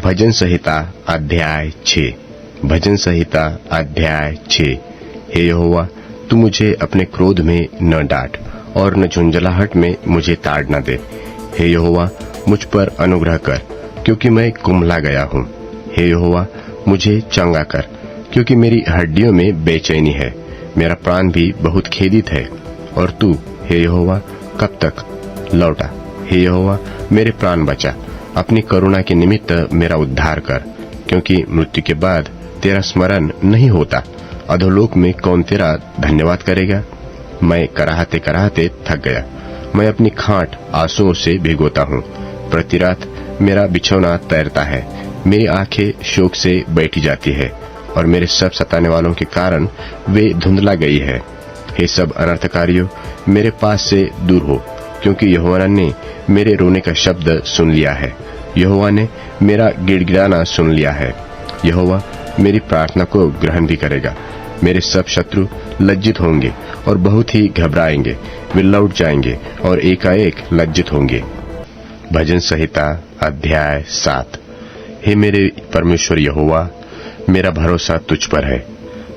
भजन संहिता अध्याय 6। भजन संहिता अध्याय 6। हे यहोवा, तू मुझे अपने क्रोध में न डांट और न झुंझलाहट में मुझे ताड़ न दे। हे यहोवा, मुझ पर अनुग्रह कर, क्योंकि मैं कुम्हला गया हूँ। हे यहोवा, मुझे चंगा कर, क्योंकि मेरी हड्डियों में बेचैनी है। मेरा प्राण भी बहुत खेदित है। और तू, हे यहोवा, कब तक? लौटा। हे यहोवा, मेरे प्राण बचा। अपनी करुणा के निमित्त मेरा उद्धार कर, क्योंकि मृत्यु के बाद तेरा स्मरण नहीं होता। अधोलोक में कौन तेरा धन्यवाद करेगा? मैं कराहते कराहते थक गया। मैं अपनी खाट आंसुओं से भिगोता हूँ। प्रति रात मेरा बिछौना तैरता है। मेरी आंखें शोक से बैठी जाती है और मेरे सब सताने वालों के कारण वे धुंधला गई है। हे सब अनर्थकारियों, मेरे पास से दूर हो, क्योंकि यहोवा ने मेरे रोने का शब्द सुन लिया है। यहोवा ने मेरा गिड़गिड़ाना सुन लिया है। यहोवा मेरी प्रार्थना को ग्रहण भी करेगा। मेरे सब शत्रु लज्जित होंगे और बहुत ही घबराएंगे। वे लौट जाएंगे और एकाएक लज्जित होंगे। भजन संहिता अध्याय 7। हे मेरे परमेश्वर यहोवा, मेरा भरोसा तुझ पर है।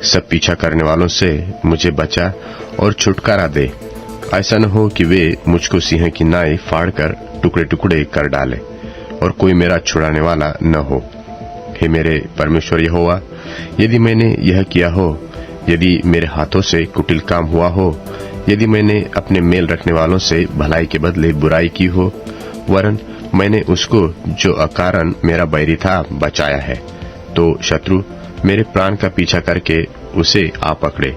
सब पीछा करने वालों से मुझे बचा और छुटकारा दे। ऐसा न हो कि वे मुझको सिंह की नाई फाड़कर टुकड़े टुकड़े कर डाले और कोई मेरा छुड़ाने वाला न हो। हे मेरे परमेश्वर यहोवा, यदि मैंने यह किया हो, यदि मेरे हाथों से कुटिल काम हुआ हो, यदि मैंने अपने मेल रखने वालों से भलाई के बदले बुराई की हो, वरन मैंने उसको जो अकारण मेरा बैरी था बचाया है, तो शत्रु मेरे प्राण का पीछा करके उसे आ पकड़े,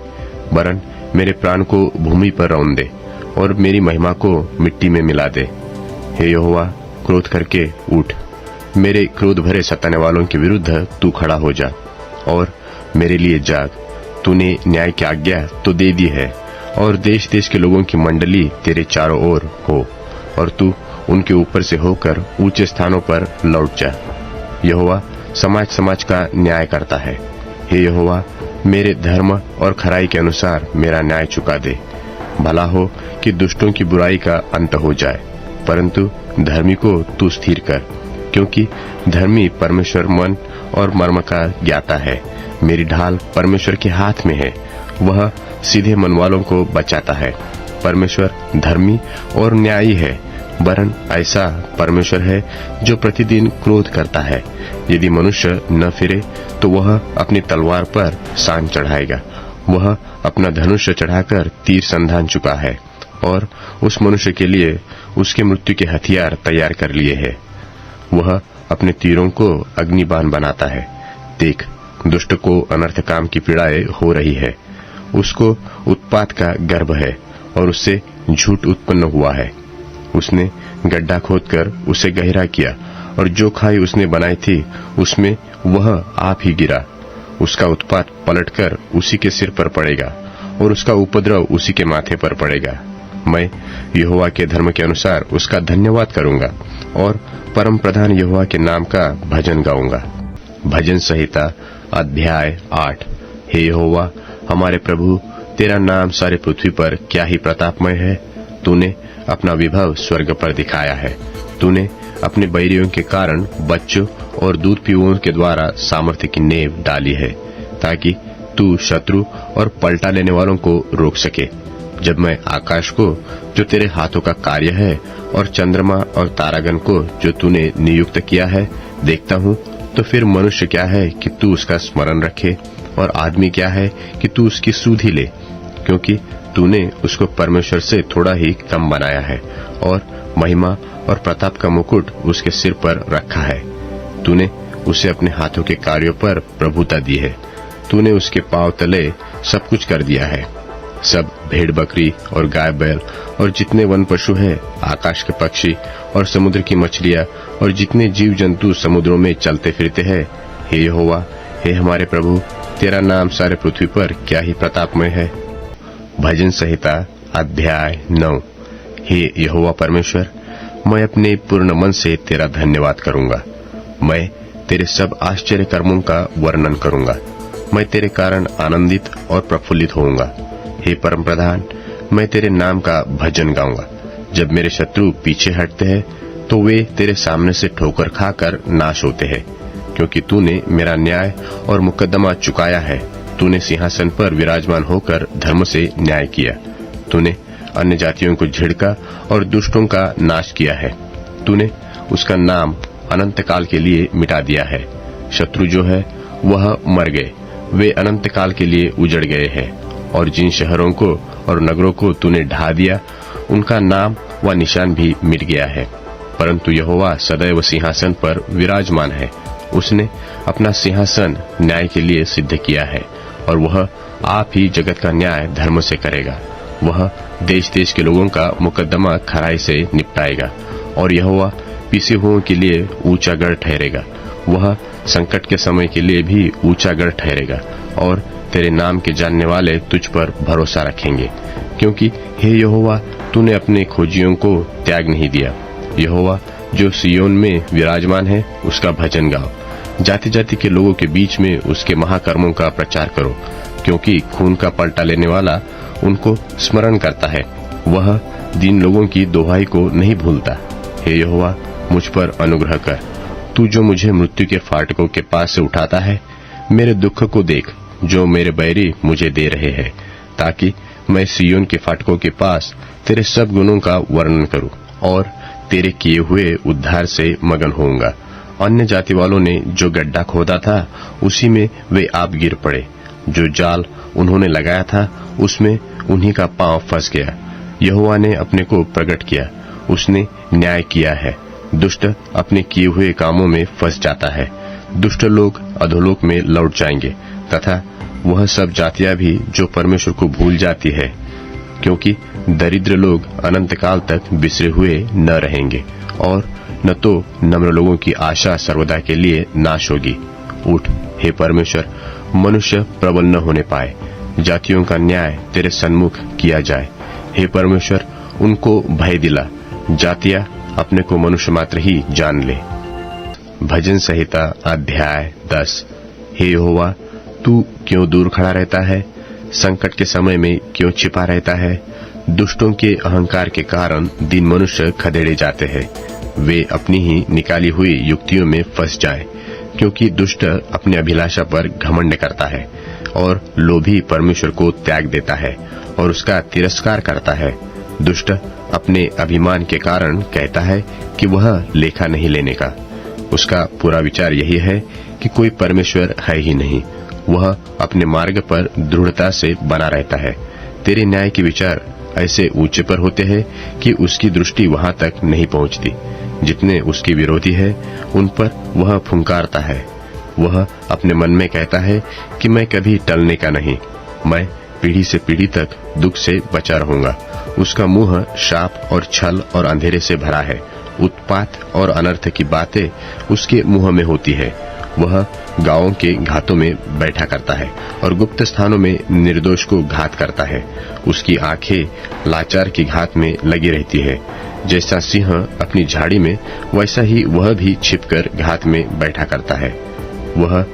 वरन मेरे प्राण को भूमि पर रौंद दे और मेरी महिमा को मिट्टी में मिला दे। हे यहोवा, क्रोध करके उठ। मेरे क्रोध भरे सताने वालों के विरुद्ध तू खड़ा हो जा और मेरे लिए जाग। तूने न्याय की आज्ञा तो दे दी है और देश देश के लोगों की मंडली तेरे चारों ओर हो और तू उनके ऊपर से होकर ऊंचे स्थानों पर लौट जा। यहोवा समाज समाज का न्याय करता है। हे यहोवा, मेरे धर्म और खराई के अनुसार मेरा न्याय चुका दे। भला हो कि दुष्टों की बुराई का अंत हो जाए, परंतु धर्मी को तू स्थिर कर, क्योंकि धर्मी परमेश्वर मन और मर्म का ज्ञाता है। मेरी ढाल परमेश्वर के हाथ में है, वह सीधे मन वालों को बचाता है। परमेश्वर धर्मी और न्यायी है, वरन ऐसा परमेश्वर है जो प्रतिदिन क्रोध करता है। यदि मनुष्य न फिरे तो वह अपनी तलवार पर सान चढ़ाएगा। वह अपना धनुष चढ़ाकर तीर संधान चुका है और उस मनुष्य के लिए उसके मृत्यु के हथियार तैयार कर लिए हैं। वह अपने तीरों को अग्निबाण बनाता है। देख, दुष्ट को अनर्थ काम की पीड़ाएं हो रही है। उसको उत्पात का गर्भ है और उससे झूठ उत्पन्न हुआ है। उसने गड्ढा खोदकर उसे गहरा किया और जो खाई उसने बनाई थी उसमें वह आप ही गिरा। उसका उत्पात पलटकर उसी के सिर पर पड़ेगा और उसका उपद्रव उसी के माथे पर पड़ेगा। मैं यहोवा के धर्म के अनुसार उसका धन्यवाद करूंगा और परम प्रधान यहोवा के नाम का भजन गाऊंगा। भजन संहिता अध्याय 8। हे यहोवा हमारे प्रभु, तेरा नाम सारे पृथ्वी पर क्या ही प्रतापमय है। तूने अपना विभव स्वर्ग पर दिखाया है। तूने अपने बैरियों के कारण बच्चों और दूध पीवों के द्वारा सामर्थ्य की नींव डाली है, ताकि तू शत्रु और पलटा लेने वालों को रोक सके। जब मैं आकाश को जो तेरे हाथों का कार्य है और चंद्रमा और तारागण को जो तूने नियुक्त किया है देखता हूँ, तो फिर मनुष्य क्या है कि तू उसका स्मरण रखे और आदमी क्या है कि तू उसकी सुधि ले, क्योंकि तूने उसको परमेश्वर से थोड़ा ही कम बनाया है और महिमा और प्रताप का मुकुट उसके सिर पर रखा है। तूने उसे अपने हाथों के कार्यों पर प्रभुता दी है। तूने उसके पांव तले सब कुछ कर दिया है। सब भेड़ बकरी और गाय बैल और जितने वन पशु हैं, आकाश के पक्षी और समुद्र की मछलियां और जितने जीव जंतु समुद्रों में चलते फिरते हैं। हे यहोवा, हे हमारे प्रभु, तेरा नाम सारे पृथ्वी पर क्या ही प्रतापमय है। भजन संहिता अध्याय 9। हे यहोवा परमेश्वर, मैं अपने पूर्ण मन से तेरा धन्यवाद करूंगा। मैं तेरे सब आश्चर्य कर्मों का वर्णन करूंगा। मैं तेरे कारण आनंदित और प्रफुल्लित होऊंगा। हे परम प्रधान, मैं तेरे नाम का भजन गाऊंगा। जब मेरे शत्रु पीछे हटते हैं तो वे तेरे सामने से ठोकर खाकर नाश होते हैं, क्योंकि तूने मेरा न्याय और मुकद्दमा चुकाया है। तूने सिंहासन पर विराजमान होकर धर्म से न्याय किया। तूने अन्य जातियों को झिड़का और दुष्टों का नाश किया है। तूने उसका नाम अनंत काल के लिए मिटा दिया है। शत्रु जो है वह मर गए, वे अनंत काल के लिए उजड़ गए हैं। और जिन शहरों को और नगरों को तूने ढा दिया, उनका नाम व निशान भी मिट गया है। परंतु यहोवा सदैव सिंहासन पर विराजमान है। उसने अपना सिंहासन न्याय के लिए सिद्ध किया है, और वह आप ही जगत का न्याय धर्म से करेगा। वह देश देश के लोगों का मुकद्दमा खराई से निपटाएगा, और यहोवा पीसे हुओं के लिए ऊंचा गढ़ ठहरेगा। वह संकट के समय के लिए भी ऊंचा गढ़ ठहरेगा, और तेरे नाम के जानने वाले तुझ पर भरोसा रखेंगे। क्योंकि हे यहोवा, तूने अपने खोजियों को त्याग नहीं दिया। यहोवा जो सियोन में विराजमान है, उसका भजन गाओ। जाति जाति के लोगों के बीच में उसके महाकर्मों का प्रचार करो, क्योंकि खून का पलटा लेने वाला उनको स्मरण करता है। वह दीन लोगों की दोहाई को नहीं भूलता। हे यहोवा, मुझ पर अनुग्रह कर। तू जो मुझे मृत्यु के फाटकों के पास से उठाता है, मेरे दुख को देख जो मेरे बैरी मुझे दे रहे हैं, ताकि मैं सियोन के फाटकों के पास तेरे सब गुणों का वर्णन करूं और तेरे किए हुए उद्धार से मगन होऊंगा। अन्य जाति वालों ने जो गड्ढा खोदा था, उसी में वे आप गिर पड़े। जो जाल उन्होंने लगाया था, उसमें उन्हीं का पांव फंस गया। यहोवा ने अपने को प्रकट किया, उसने न्याय किया है। दुष्ट अपने किए हुए कामों में फंस जाता है। दुष्ट लोग अधोलोक में लौट जाएंगे, तथा वह सब जातियां भी जो परमेश्वर को भूल जाती है, क्योंकि दरिद्र लोग अनंत काल तक बिसरे हुए न रहेंगे, और न तो नम्र लोगों की आशा सर्वदा के लिए नाश होगी। उठ हे परमेश्वर, मनुष्य प्रबल न होने पाए। जातियों का न्याय तेरे सन्मुख किया जाए। हे परमेश्वर, उनको भय दिला। जातियां अपने को मनुष्य मात्र ही जान ले। भजन संहिता अध्याय 10। हे यहोवा, तू क्यों दूर खड़ा रहता है? संकट के समय में क्यों छिपा रहता है? दुष्टों के अहंकार के कारण दीन मनुष्य खदेड़े जाते हैं। वे अपनी ही निकाली हुई युक्तियों में फंस जाएं, क्योंकि दुष्ट अपने अभिलाषा पर घमंड करता है, और लोभी परमेश्वर को त्याग देता है और उसका तिरस्कार करता है। दुष्ट अपने अभिमान के कारण कहता है कि वह लेखा नहीं लेने का। उसका पूरा विचार यही है कि कोई परमेश्वर है ही नहीं। वह अपने मार्ग पर दृढ़ता से बना रहता है। तेरे न्याय के विचार ऐसे ऊंचे पर होते हैं कि उसकी दृष्टि वहां तक नहीं पहुंचती। जितने उसके विरोधी है, उन पर वह फुंकारता है। वह अपने मन में कहता है कि मैं कभी टलने का नहीं, मैं पीढ़ी से पीढ़ी तक दुख से बचा रहूंगा। उसका मुंह शाप और छल और अंधेरे से भरा है। उत्पात और अनर्थ की बातें उसके मुंह में होती है। वह गांवों के घातों में बैठा करता है और गुप्त स्थानों में निर्दोष को घात करता है। उसकी आंखें लाचार की घात में लगी रहती है। जैसा सिंह अपनी झाड़ी में, वैसा ही वह भी छिपकर घात में बैठा करता है। वह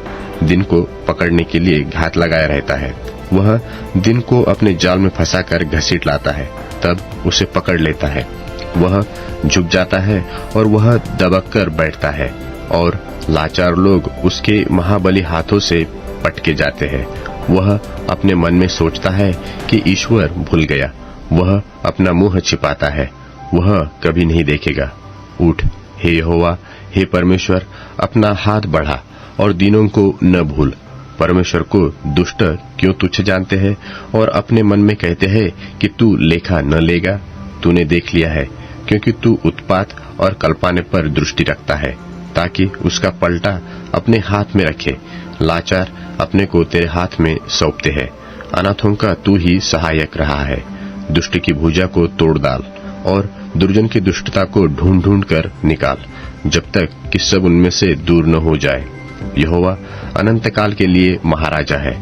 दिन को पकड़ने के लिए घात लगाया रहता है। वह दिन को अपने जाल में फंसाकर घसीट लाता है, तब उसे पकड़ लेता है। वह झुक जाता है और वह दबक कर बैठता है, और लाचार लोग उसके महाबली हाथों से पटके जाते हैं। वह अपने मन में सोचता है कि ईश्वर भूल गया। वह अपना मुंह छिपाता है, वह कभी नहीं देखेगा। उठ हे यहोवा, हे परमेश्वर, अपना हाथ बढ़ा और दीनों को न भूल। परमेश्वर को दुष्ट क्यों तुच्छ जानते हैं और अपने मन में कहते हैं कि तू लेखा न लेगा? तूने देख लिया है, क्योंकि तू उत्पात और कल्पाने पर दृष्टि रखता है, ताकि उसका पलटा अपने हाथ में रखे। लाचार अपने को तेरे हाथ में सौंपते हैं। अनाथों का तू ही सहायक रहा है। दुष्ट की भुजा को तोड़ डाल और दुर्जन की दुष्टता को ढूंढ ढूंढ कर निकाल, जब तक कि सब उनमें से दूर न हो जाए। यहोवा अनंत काल के लिए महाराजा है।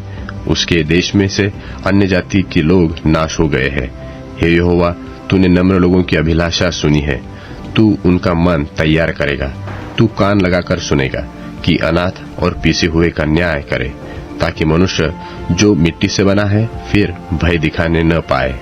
उसके देश में से अन्य जाति के लोग नाश हो गए हैं। हे यहोवा, तूने नम्र लोगों की अभिलाषा सुनी है। तू उनका मन तैयार करेगा। तू कान लगाकर सुनेगा कि अनाथ और पीसे हुए का न्याय करे, ताकि मनुष्य जो मिट्टी से बना है फिर भय दिखाने न पाए।